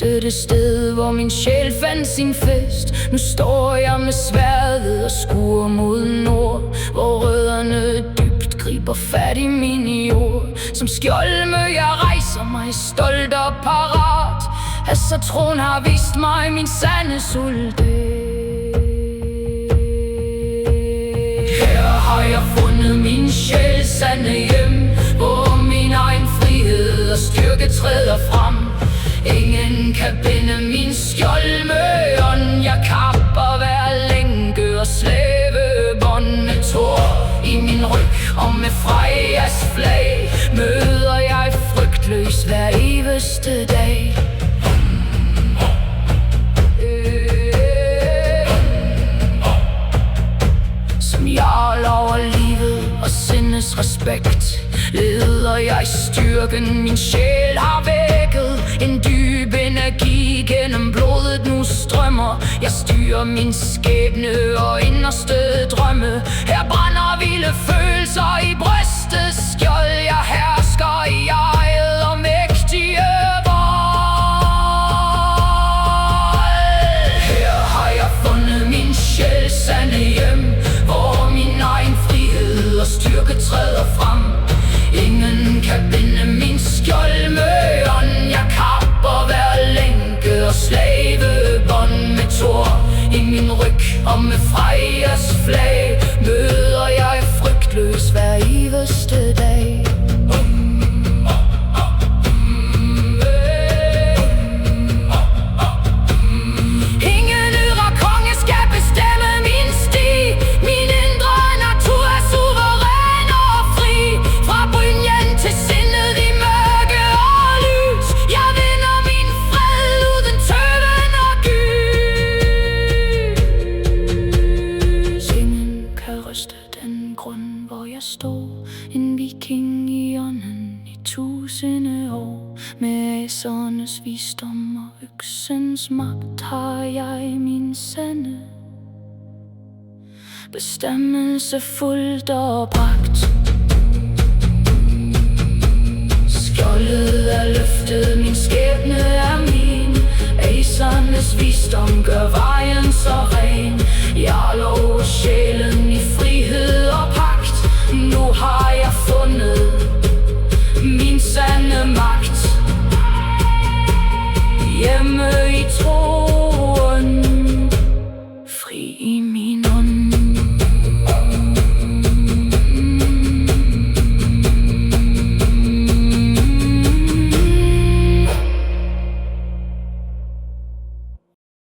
viste det sted, hvor min sjæl fandt sin fest. Nu står jeg med sværdet og skuer mod nord, hvor rødderne dybt griber fat i min jord. Som skjoldmø jeg rejser mig stolt og parat. Asatron har vist mig min sande soldat. Her har jeg fundet min sjæls sande hjem, hvor min egen frihed og styrke træder frem. Ingen kan binde min skjoldmøren. Jeg kapper hver lænke og slæbebånd. Med Thor i min ryg og med Frejas flag møder jeg frygtløs hver evigste dag. Som jarl over livet og sindets respekt leder jeg styrken, min sjæl har vækket. En dyb energi gennem blodet nu strømmer. Jeg styrer min skæbne og inderste drømme. Her brænder vilde følelser i brystet skjold. Jeg hersker i eget og mægtige vold. Her har jeg fundet min sjæls sande hjem, hvor min egen frihed og styrke træder frem. Ingen kan binde min skjoldmøren. Jeg kapper hver lænke og slavebånd. Med Thor i min ryg og med Frejas flag møder jeg frygtløs hver evigste dag. Ingen ydre konge skal bestemme min sti. Min indre natur er suveræn og fri. Fra brynjen til sindet i mørke og lys. Jeg vinder min fred uden tøven og gys. Ingen kan ryste den grund, hvor jeg står. En viking i ånden i 1000 år. Med asernes visdom og øksens magt har jeg min sande bestemmelse fuldt og bragt. Skjoldet er løftet, min skæbne er min. Asernes visdom gør vejen så ren. Jeg lover sjælen i fri